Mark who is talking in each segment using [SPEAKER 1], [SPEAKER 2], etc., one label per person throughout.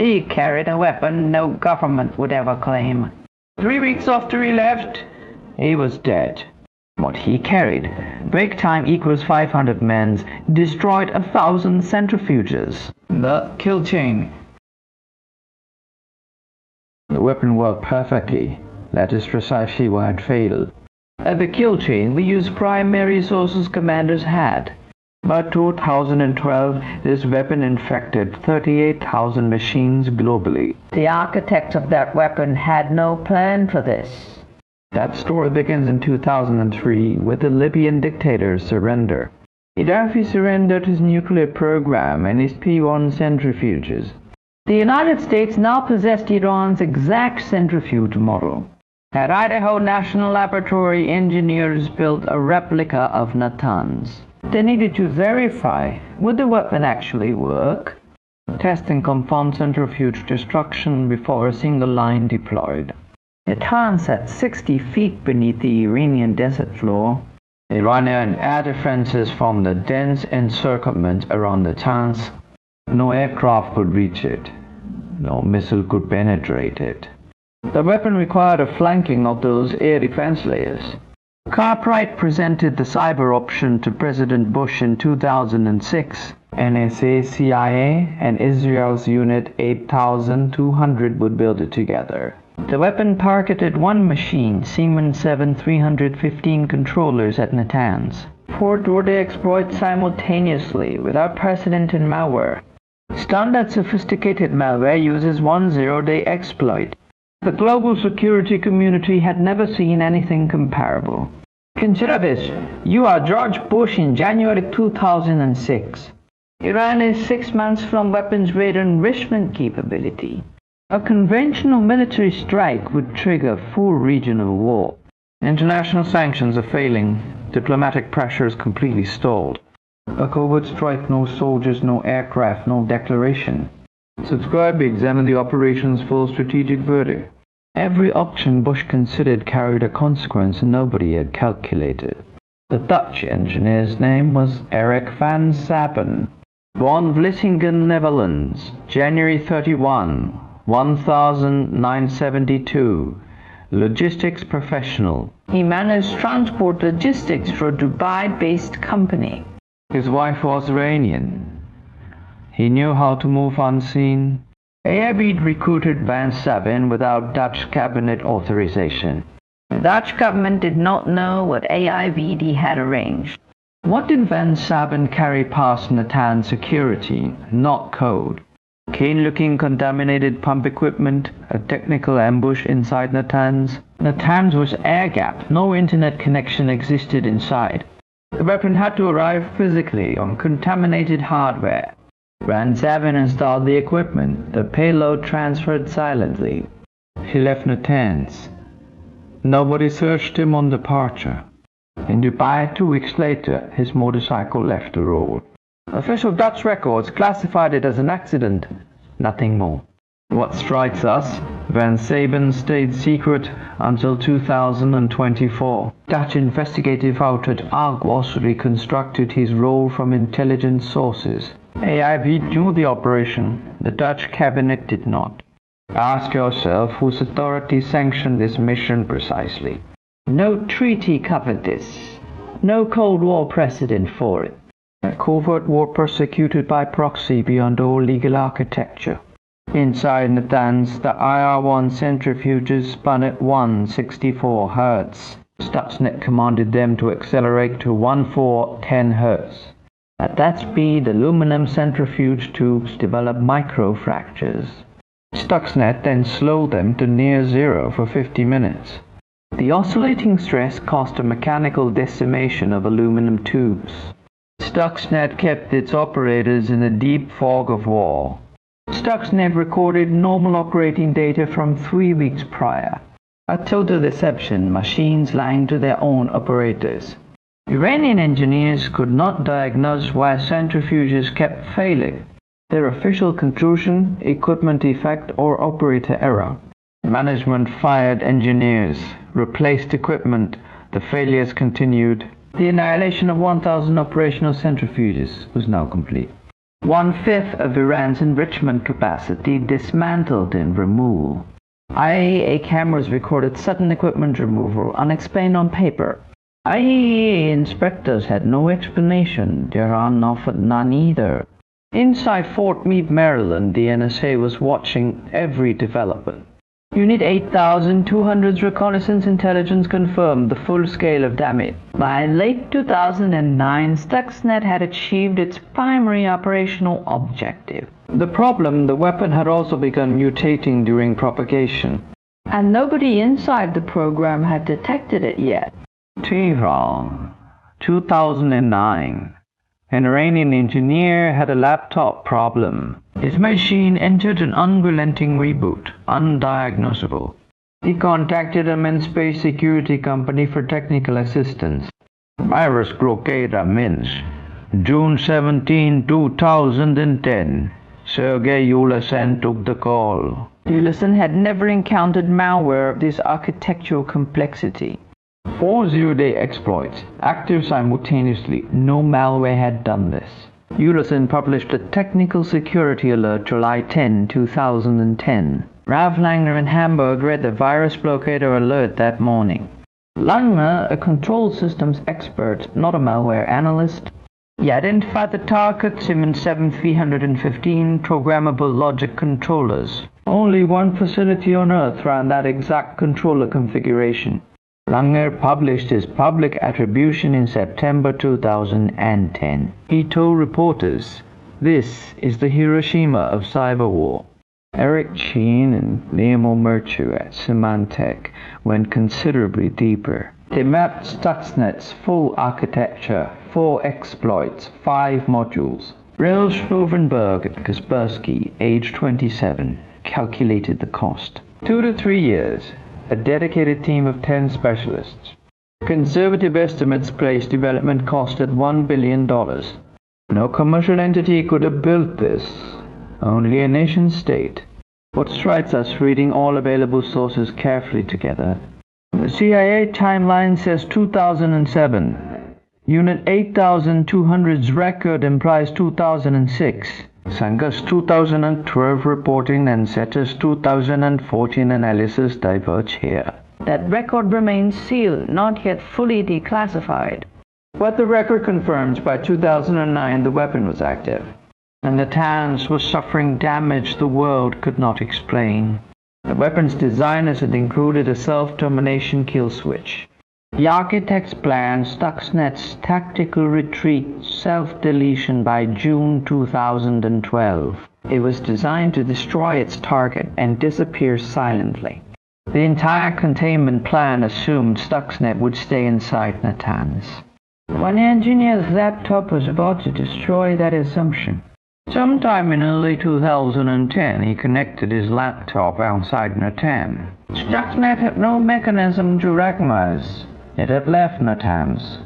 [SPEAKER 1] He carried a weapon no government would ever claim. 3 weeks after he left, he was dead. What he carried, break time equals 500 men, destroyed 1,000 centrifuges. The kill chain. The weapon worked perfectly. That is precisely why it failed. At the kill chain, we used primary sources commanders had. By 2012, this weapon infected 38,000 machines globally. The architects of that weapon had no plan for this. That story begins in 2003 with the Libyan dictator's surrender. Gaddafi surrendered his nuclear program and his P-1 centrifuges. The United States now possessed Iran's exact centrifuge model. At Idaho National Laboratory, engineers built a replica of Natanz. They needed to verify, would the weapon actually work? Testing confirmed centrifuge destruction before a single line deployed. Natanz sat 60 feet beneath the Iranian desert floor. Iranian air defenses formed a dense encirclement around Natanz. No aircraft could reach it. No missile could penetrate it. The weapon required a flanking of those air defense layers. Cartwright presented the cyber option to President Bush in 2006. NSA, CIA, and Israel's Unit 8200 would build it together. The weapon targeted one machine, Siemens 7315 controllers at Natanz. 4 would exploit simultaneously without precedent in malware. Standard sophisticated malware uses one zero-day exploit. The global security community had never seen anything comparable. Consider this. You are George Bush in January 2006. Iran is 6 months from weapons-grade enrichment capability. A conventional military strike would trigger full regional war. International sanctions are failing. Diplomatic pressure is completely stalled. A covert strike, no soldiers, no aircraft, no declaration. Subscribe, examine the operation's full strategic verdict. Every option Bush considered carried a consequence nobody had calculated. The Dutch engineer's name was Eric van Sappen. Born Vlissingen, Netherlands, January 31, 1972. Logistics professional. He managed transport logistics for a Dubai-based company. His wife was Iranian. He knew how to move unseen. AIB recruited Van Sappen without Dutch cabinet authorization. The Dutch government did not know what AIVD had arranged. What did Van Sappen carry past Natanz security? Not code. Keen-looking contaminated pump equipment, a technical ambush inside Natanz. Natanz was air-gapped. No internet connection existed inside. The weapon had to arrive physically on contaminated hardware. Van Sappen installed the equipment. The payload transferred silently. He left Natanz. Nobody searched him on departure. In Dubai, 2 weeks later, his motorcycle left the road. Official Dutch records classified it as an accident. Nothing more. What strikes us, Van Sappen stayed secret until 2024. Dutch investigative outfit Argos reconstructed his role from intelligence sources. AIB knew the operation. The Dutch cabinet did not. Ask yourself whose authority sanctioned this mission precisely. No treaty covered this. No Cold War precedent for it. A covert war persecuted by proxy beyond all legal architecture. Inside Natanz, the IR-1 centrifuges spun at 164 Hz. Stuxnet commanded them to accelerate to 1410 Hz. At that speed, aluminum centrifuge tubes develop microfractures. Stuxnet then slowed them to near zero for 50 minutes. The oscillating stress caused a mechanical decimation of aluminum tubes. Stuxnet kept its operators in a deep fog of war. Stuxnet recorded normal operating data from 3 weeks prior. A total deception, machines lying to their own operators. Iranian engineers could not diagnose why centrifuges kept failing. Their official conclusion, equipment defect or operator error. Management fired engineers, replaced equipment. The failures continued. The annihilation of 1,000 operational centrifuges was now complete. 1/5 of Iran's enrichment capacity dismantled in removal. IAEA cameras recorded sudden equipment removal, unexplained on paper. IAEA inspectors had no explanation. Tehran offered none either. Inside Fort Meade, Maryland, the NSA was watching every development. Unit 8200's reconnaissance intelligence confirmed the full scale of damage. By late 2009, Stuxnet had achieved its primary operational objective. The problem, the weapon had also begun mutating during propagation, and nobody inside the program had detected it yet. Tehran, 2009. An Iranian engineer had a laptop problem. His machine entered an unrelenting reboot, undiagnosable. He contacted a men's space security company for technical assistance. Virus Grokeda Minsk, June 17, 2010. Sergei Yulesin took the call. Yulesin had never encountered malware of this architectural complexity. 4 zero-day exploits, active simultaneously. No malware had done this. Yulesin published a technical security alert July 10, 2010. Ralph Langner in Hamburg read the virus blockader alert that morning. Langner, a control systems expert, not a malware analyst, he identified the target Siemens 7315 programmable logic controllers. Only one facility on Earth ran that exact controller configuration. Langner published his public attribution in September 2010. He told reporters, "This is the Hiroshima of Cyberwar." Eric Cheen and Nemo Merchu at Symantec went considerably deeper. They mapped Stuxnet's full architecture, 4 exploits, 5 modules. Rel Schroevenberg at Kaspersky, age 27, calculated the cost. 2 to 3 years. A dedicated team of 10 specialists. Conservative estimates place development cost at $1 billion. No commercial entity could have built this, only a nation state. What strikes us reading all available sources carefully together. The CIA timeline says 2007. Unit 8200's record implies 2006. Sanga's 2012 reporting and Setta's 2014 analysis diverge here. That record remains sealed, not yet fully declassified. But the record confirms by 2009 the weapon was active, and Natanz was suffering damage the world could not explain. The weapon's designers had included a self-termination kill switch. The architects planned Stuxnet's tactical retreat self-deletion by June 2012. It was designed to destroy its target and disappear silently. The entire containment plan assumed Stuxnet would stay inside Natanz. One engineer's laptop was about to destroy that assumption. Sometime in early 2010, he connected his laptop outside Natanz. Stuxnet had no mechanism to recognize it had left Natanz.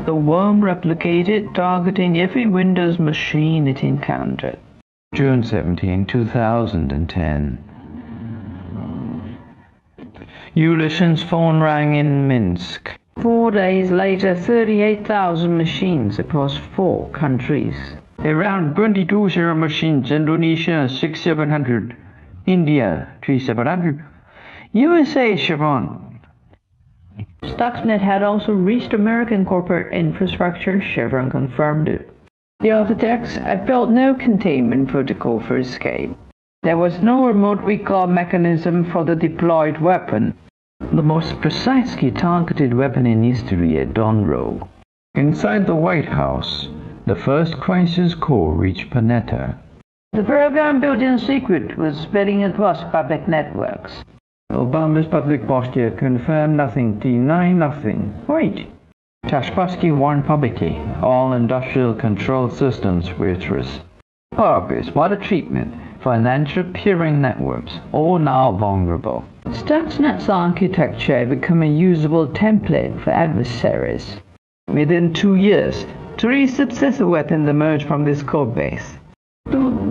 [SPEAKER 1] The worm replicated, targeting every Windows machine it encountered. June 17, 2010. Yulesin's phone rang in Minsk. 4 days later, 38,000 machines across 4 countries. Around 22 zero machines, Indonesia 6700, India 3700, USA Chevron. Stuxnet had also reached American corporate infrastructure. Chevron confirmed it. The architects had built no containment protocol for escape. There was no remote recall mechanism for the deployed weapon, the most precisely targeted weapon in history at dawn row. Inside the White House, the first crisis call reached Panetta. The program, built in secret, was spreading across public networks. Obama's public posture confirmed nothing, denied nothing. Wait. Kaspersky warned publicly, all industrial control systems were at risk. Purpose, what a treatment. Financial peering networks, all now vulnerable. Stuxnet's architecture had become a usable template for adversaries. Within 2 years, 3 successor weapons emerged from this code base.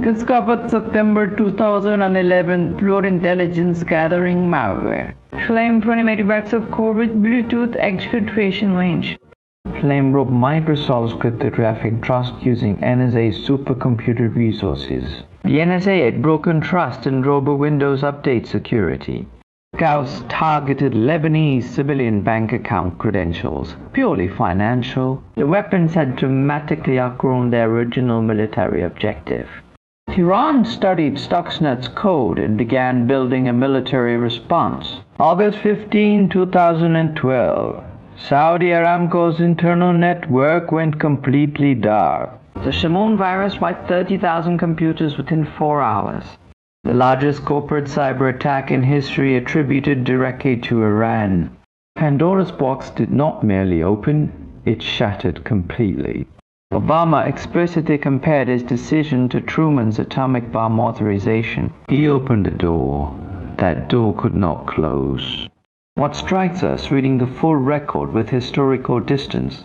[SPEAKER 1] Discovered September 2011 through intelligence gathering malware. Claimed 20 megabytes of core with Bluetooth exfiltration range. flame broke Microsoft's cryptographic trust using NSA's supercomputer resources. The NSA had broken trust and drove a Windows Update security. Gauss targeted Lebanese civilian bank account credentials, purely financial. The weapons had dramatically outgrown their original military objective. Iran studied Stuxnet's code and began building a military response. August 15, 2012. Saudi Aramco's internal network went completely dark. The Shamoon virus wiped 30,000 computers within 4 hours. The largest corporate cyber attack in history attributed directly to Iran. Pandora's box did not merely open, it shattered completely. Obama explicitly compared his decision to Truman's atomic bomb authorization. He opened a door. That door could not close. What strikes us reading the full record with historical distance?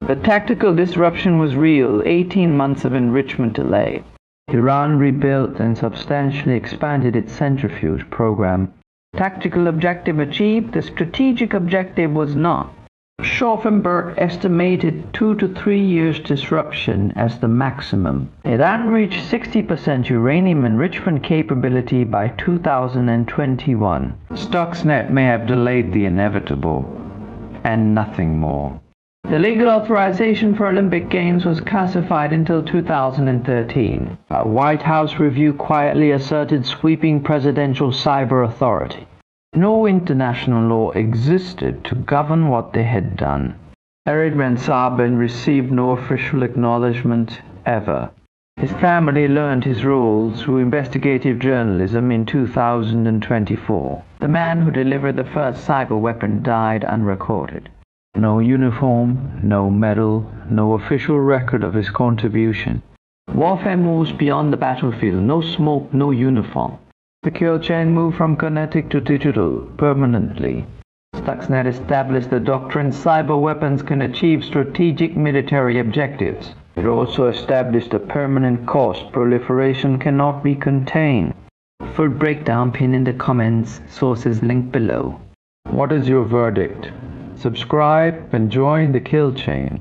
[SPEAKER 1] The tactical disruption was real, 18 months of enrichment delay. Iran rebuilt and substantially expanded its centrifuge program. Tactical objective achieved, the strategic objective was not. Schauffenberg estimated 2 to 3 years disruption as the maximum. Iran reached 60% uranium enrichment capability by 2021. Stuxnet may have delayed the inevitable, and nothing more. The legal authorization for Olympic Games was classified until 2013. A White House review quietly asserted sweeping presidential cyber authority. No international law existed to govern what they had done. Eric Ben Sabin received no official acknowledgement ever. His family learned his role through investigative journalism in 2024. The man who delivered the first cyber weapon died unrecorded. No uniform, no medal, no official record of his contribution. Warfare moves beyond the battlefield. No smoke, no uniform. The kill chain moved from kinetic to digital permanently. Stuxnet established the doctrine cyber weapons can achieve strategic military objectives. It also established a permanent cost. Proliferation cannot be contained. Full breakdown pinned in the comments. Sources linked below. What is your verdict? Subscribe and join the kill chain.